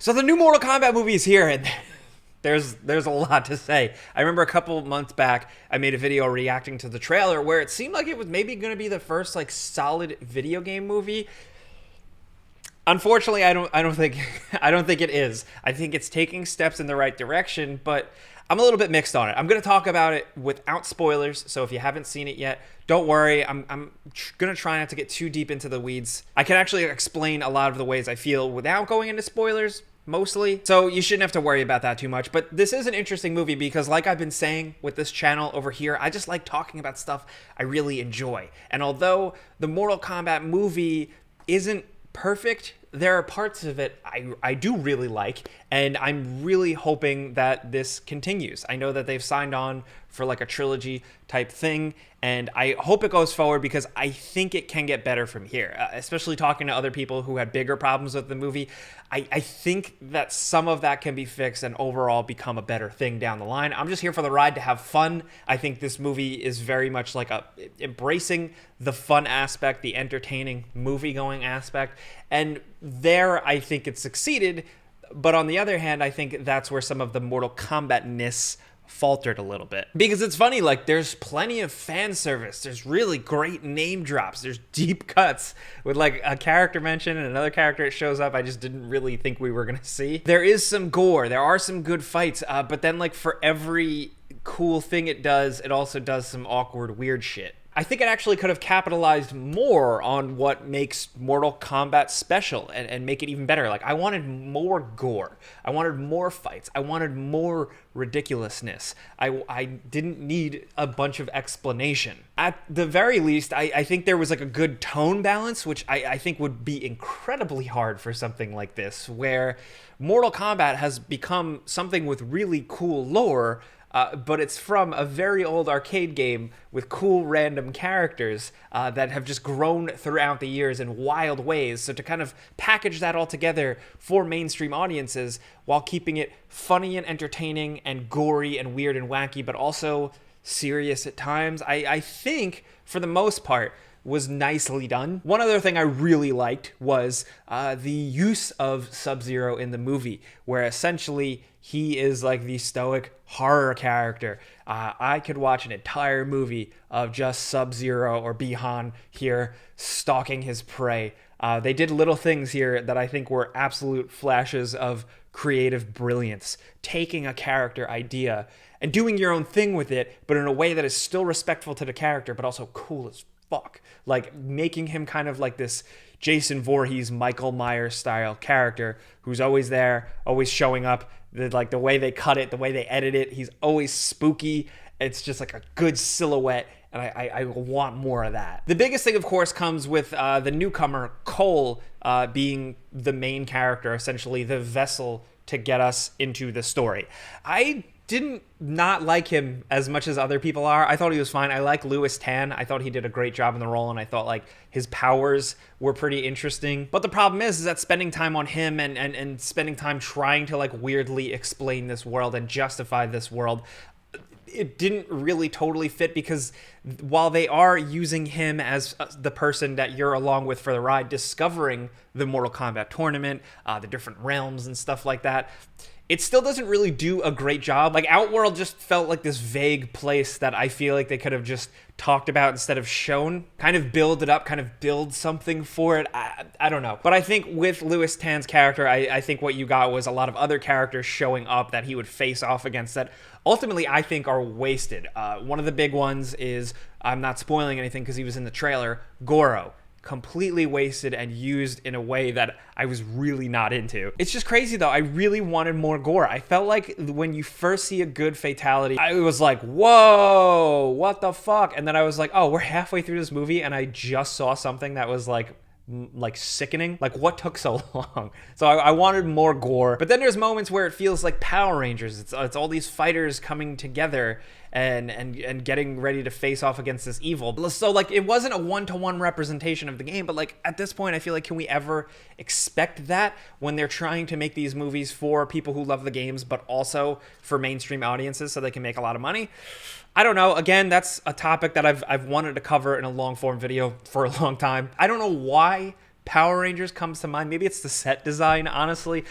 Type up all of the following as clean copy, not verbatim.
So the new Mortal Kombat movie is here, and there's a lot to say. I remember a couple months back, I made a video reacting to the trailer where it seemed like it was maybe going to be the first like solid video game movie. Unfortunately, I don't think I don't think it is. I think it's taking steps in the right direction, but I'm a little bit mixed on it. I'm going to talk about it without spoilers, so if you haven't seen it yet, don't worry. I'm going to try not to get too deep into the weeds. I can actually explain a lot of the ways I feel without going into spoilers, mostly. So you shouldn't have to worry about that too much. But this is an interesting movie because, like I've been saying with this channel over here, I just like talking about stuff I really enjoy. And although the Mortal Kombat movie isn't perfect, there are parts of it I do really like, and I'm really hoping that this continues. I know that they've signed on for like a trilogy type thing, and I hope it goes forward because I think it can get better from here, especially talking to other people who had bigger problems with the movie. I think that some of that can be fixed and overall become a better thing down the line. I'm just here for the ride to have fun. I think this movie is very much like embracing the fun aspect, the entertaining movie-going aspect, and there I think it succeeded. But on the other hand, I think that's where some of the Mortal Kombat-ness faltered a little bit. Because it's funny, like, there's plenty of fan service. There's really great name drops. There's deep cuts with, like, a character mention and another character that shows up I just didn't really think we were gonna see. There is some gore. There are some good fights. But then, like, for every cool thing it does, it also does some awkward, weird shit. I think it actually could have capitalized more on what makes Mortal Kombat special and make it even better. Like, I wanted more gore. I wanted more fights. I wanted more ridiculousness. I didn't need a bunch of explanation. At the very least, I think there was like a good tone balance, which I think would be incredibly hard for something like this, where Mortal Kombat has become something with really cool lore, but it's from a very old arcade game with cool random characters that have just grown throughout the years in wild ways. So to kind of package that all together for mainstream audiences while keeping it funny and entertaining and gory and weird and wacky, but also serious at times, I think for the most part was nicely done. One other thing I really liked was the use of Sub-Zero in the movie, where essentially he is like the stoic horror character. I could watch an entire movie of just Sub-Zero or Bi-Han here stalking his prey. They did little things here that I think were absolute flashes of creative brilliance, taking a character idea and doing your own thing with it, but in a way that is still respectful to the character, but also cool as fuck. Like making him kind of like this Jason Voorhees, Michael Myers style character who's always there, always showing up. Like the way they cut it, the way they edit it, he's always spooky. It's just like a good silhouette, and I want more of that. The biggest thing, of course, comes with the newcomer, Cole, being the main character, essentially the vessel to get us into the story. I didn't not like him as much as other people are. I thought he was fine. I like Louis Tan. I thought he did a great job in the role, and I thought like his powers were pretty interesting. But the problem is that spending time on him and spending time trying to like weirdly explain this world and justify this world, it didn't really totally fit, because while they are using him as the person that you're along with for the ride, discovering the Mortal Kombat tournament, the different realms and stuff like that, it still doesn't really do a great job. Like, Outworld just felt like this vague place that I feel like they could have just talked about instead of shown. Kind of build it up, kind of build something for it. I don't know. But I think with Louis Tan's character, I think what you got was a lot of other characters showing up that he would face off against that ultimately I think are wasted. One of the big ones is, I'm not spoiling anything because he was in the trailer, Goro. Completely wasted and used in a way that I was really not into. It's just crazy though. I really wanted more gore. I felt like when you first see a good fatality, I was like, whoa, what the fuck? And then I was like, oh, we're halfway through this movie and I just saw something that was like sickening. Like, what took so long? So I wanted more gore. But then there's moments where it feels like Power Rangers. It's all these fighters coming together and getting ready to face off against this evil. So like, it wasn't a one-to-one representation of the game, but like at this point I feel like, can we ever expect that when they're trying to make these movies for people who love the games but also for mainstream audiences so they can make a lot of money? I don't know. Again, that's a topic that I've wanted to cover in a long form video for a long time. I don't know why Power Rangers comes to mind. Maybe it's the set design, honestly.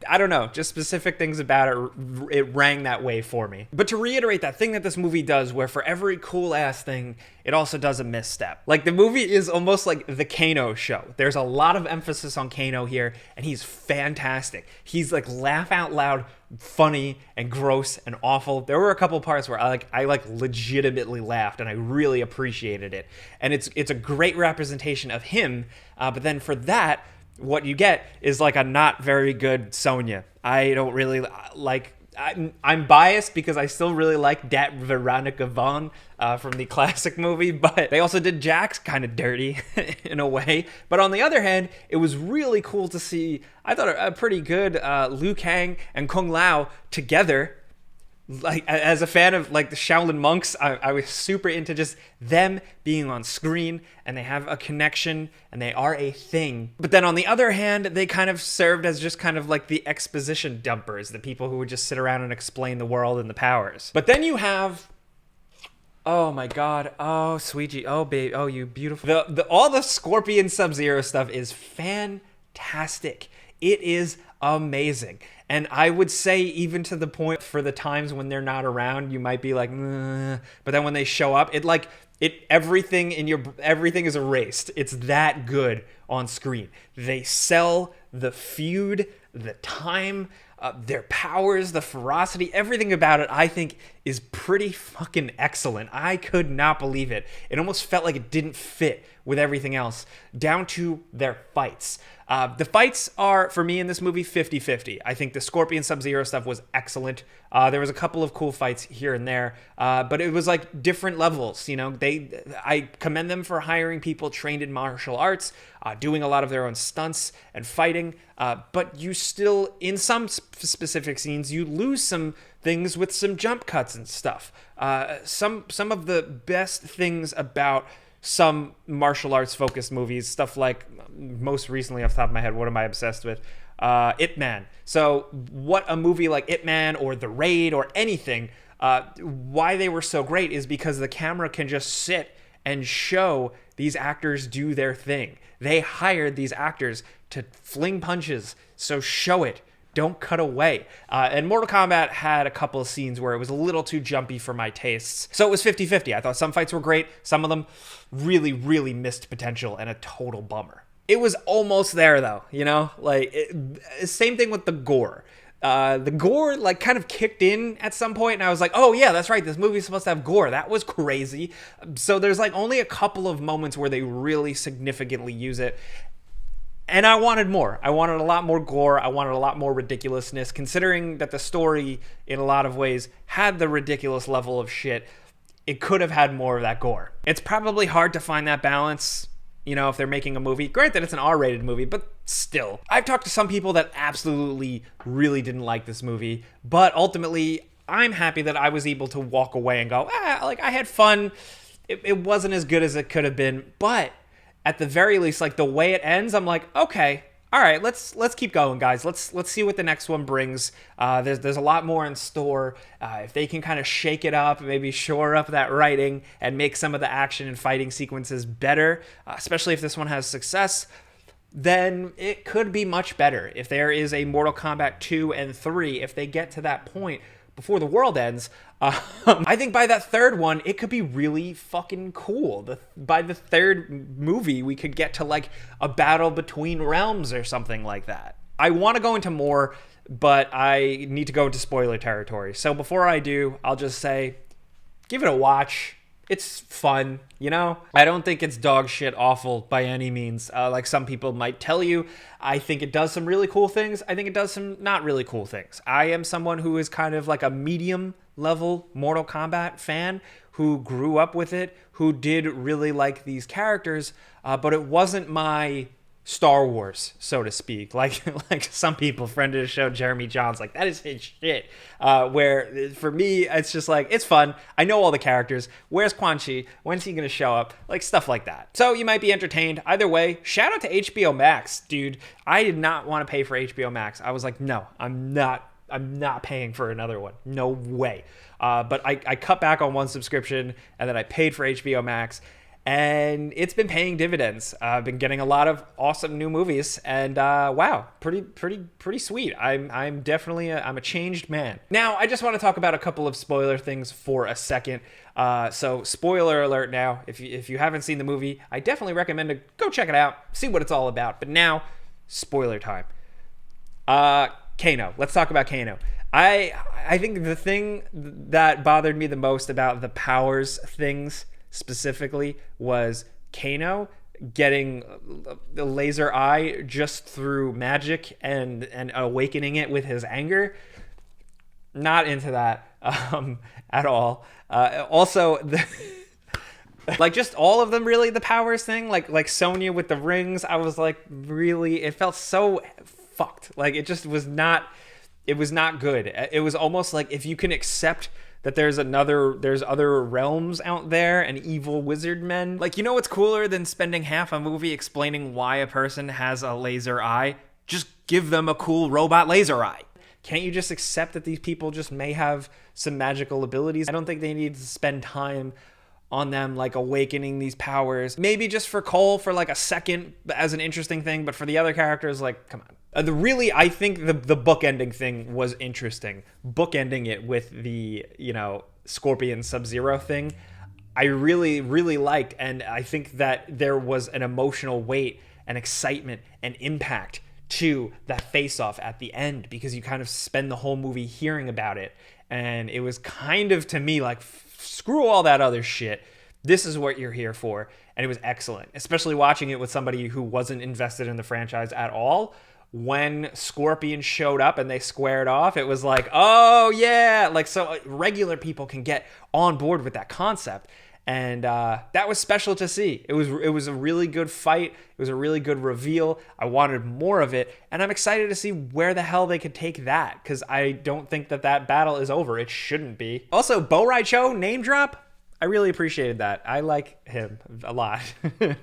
I don't know, just specific things about it rang that way for me. But to reiterate that thing that this movie does, where for every cool ass thing, it also does a misstep. Like, the movie is almost like the Kano show. There's a lot of emphasis on Kano here, and he's fantastic. He's like laugh out loud, funny and gross and awful. There were a couple parts where I legitimately laughed, and I really appreciated it. And it's a great representation of him. But then for that, what you get is like a not very good Sonya. I don't really like. I'm biased because I still really like that Veronica Vaughn from the classic movie, but they also did Jax kind of dirty in a way. But on the other hand, it was really cool to see, I thought, a pretty good Liu Kang and Kung Lao together. Like, as a fan of like the Shaolin monks, I was super into just them being on screen, and they have a connection and they are a thing. But then on the other hand, they kind of served as just kind of like the exposition dumpers, the people who would just sit around and explain the world and the powers. But then you have, oh my god, oh Suiji, oh babe, oh you beautiful. All the Scorpion Sub-Zero stuff is fantastic. It is amazing. And I would say, even to the point for the times when they're not around, you might be like, but then when they show up, everything is erased. It's that good on screen. They sell the feud, the time, their powers, the ferocity, everything about it, I think, is pretty fucking excellent. I could not believe it. It almost felt like it didn't fit with everything else, down to their fights. The fights are, for me in this movie, 50-50. I think the Scorpion Sub-Zero stuff was excellent. There was a couple of cool fights here and there, but it was like different levels. You know, I commend them for hiring people trained in martial arts, doing a lot of their own stunts and fighting. But you still, in some specific scenes, you lose some things with some jump cuts and stuff. Some of the best things about some martial arts focused movies, stuff like, most recently off the top of my head, what am I obsessed with? Ip Man. So what a movie like Ip Man or The Raid or anything, why they were so great is because the camera can just sit and show these actors do their thing. They hired these actors to fling punches, so show it. Don't cut away. And Mortal Kombat had a couple of scenes where it was a little too jumpy for my tastes. So it was 50-50. I thought some fights were great. Some of them really, really missed potential and a total bummer. It was almost there, though, you know? Like, same thing with the gore. The gore, like, kind of kicked in at some point, and I was like, oh, yeah, that's right. This movie's supposed to have gore. That was crazy. So there's, like, only a couple of moments where they really significantly use it. And I wanted more. I wanted a lot more gore. I wanted a lot more ridiculousness, considering that the story, in a lot of ways, had the ridiculous level of shit. It could have had more of that gore. It's probably hard to find that balance, you know, if they're making a movie. Granted, it's an R-rated movie, but still. I've talked to some people that absolutely really didn't like this movie, but ultimately, I'm happy that I was able to walk away and go, like, I had fun. It wasn't as good as it could have been, but at the very least, like, the way it ends, I'm like, okay, all right, let's keep going, guys. Let's see what the next one brings. There's a lot more in store. If they can kind of shake it up, maybe shore up that writing and make some of the action and fighting sequences better, especially if this one has success, then it could be much better. If there is a Mortal Kombat 2 and 3, if they get to that point before the world ends, I think by that third one, it could be really fucking cool. By the third movie, we could get to like a battle between realms or something like that. I want to go into more, but I need to go into spoiler territory. So before I do, I'll just say, give it a watch. It's fun, you know? I don't think it's dog shit awful by any means, like some people might tell you. I think it does some really cool things. I think it does some not really cool things. I am someone who is kind of like a medium level Mortal Kombat fan who grew up with it, who did really like these characters, but it wasn't my Star Wars, so to speak. Like some people, friend of the show, Jeremy Johns, like, that is his shit. Where for me, it's just like, it's fun. I know all the characters. Where's Quan Chi? When's he going to show up? Like, stuff like that. So you might be entertained. Either way, shout out to HBO Max, dude. I did not want to pay for HBO Max. I was like, no, I'm not paying for another one. No way. But I cut back on one subscription, and then I paid for HBO Max. and it's been paying dividends. I've been getting a lot of awesome new movies, and wow, pretty sweet. I'm definitely I'm a changed man. Now, I just want to talk about a couple of spoiler things for a second. So spoiler alert now, if you haven't seen the movie, I definitely recommend to go check it out, see what it's all about. But now, spoiler time. Kano. Let's talk about Kano. I think the thing that bothered me the most about the powers things specifically was Kano getting the laser eye just through magic and awakening it with his anger. Not into that at all. Also, like just all of them really, the powers thing, like Sonya with the rings, I was like, really, it felt so fucked. Like it just was not, it was not good. It was almost like if you can accept that there's other realms out there and evil wizard men. Like, you know what's cooler than spending half a movie explaining why a person has a laser eye? Just give them a cool robot laser eye. Can't you just accept that these people just may have some magical abilities? I don't think they need to spend time on them like awakening these powers. Maybe just for Cole for like a second as an interesting thing, but for the other characters, like, come on. I think the bookending thing was interesting. Bookending it with the, Scorpion Sub-Zero thing, I really, really liked. And I think that there was an emotional weight and excitement and impact to that face-off at the end, because you kind of spend the whole movie hearing about it. And it was kind of, to me, like, screw all that other shit. This is what you're here for. And it was excellent, especially watching it with somebody who wasn't invested in the franchise at all. When Scorpion showed up and they squared off, it was like, oh yeah, like, so regular people can get on board with that concept. And that was special to see. It was a really good fight. It was a really good reveal. I wanted more of it, and I'm excited to see where the hell they could take that, because I don't think that battle is over. It shouldn't be. Also, Bo Rai Cho name drop. I really appreciated that. I like him a lot.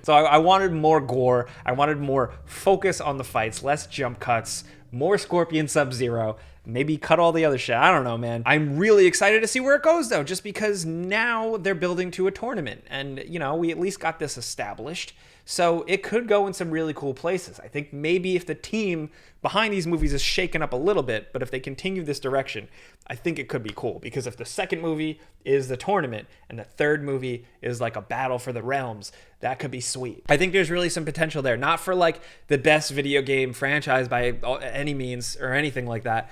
So I wanted more gore. I wanted more focus on the fights, less jump cuts, more Scorpion Sub-Zero. Maybe cut all the other shit. I don't know, man. I'm really excited to see where it goes, though, just because now they're building to a tournament. And, we at least got this established. So it could go in some really cool places. I think maybe if the team behind these movies is shaken up a little bit, but if they continue this direction, I think it could be cool. Because if the second movie is the tournament and the third movie is like a battle for the realms, that could be sweet. I think there's really some potential there. Not for like the best video game franchise by any means or anything like that,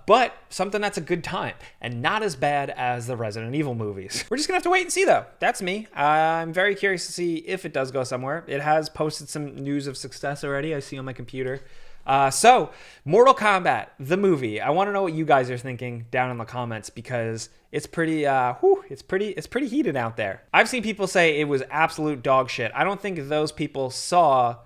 but something that's a good time and not as bad as the Resident Evil movies. We're just gonna have to wait and see, though. That's me. I'm very curious to see if it does go somewhere. It has posted some news of success already, I see on my computer. So Mortal Kombat, the movie. I want to know what you guys are thinking down in the comments, because it's pretty, it's pretty heated out there. I've seen people say it was absolute dog shit. I don't think those people saw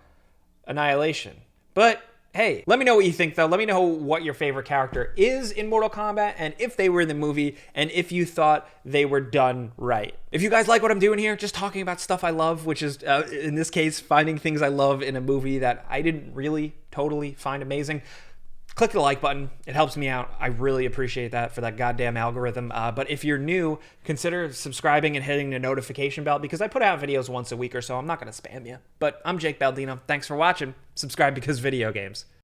Annihilation, but hey, let me know what you think, though. Let me know what your favorite character is in Mortal Kombat, and if they were in the movie, and if you thought they were done right. If you guys like what I'm doing here, just talking about stuff I love, which is, in this case, finding things I love in a movie that I didn't really totally find amazing, click the like button. It helps me out. I really appreciate that for that goddamn algorithm. But if you're new, consider subscribing and hitting the notification bell, because I put out videos once a week or so. I'm not going to spam you. But I'm Jake Baldino. Thanks for watching. Subscribe because video games.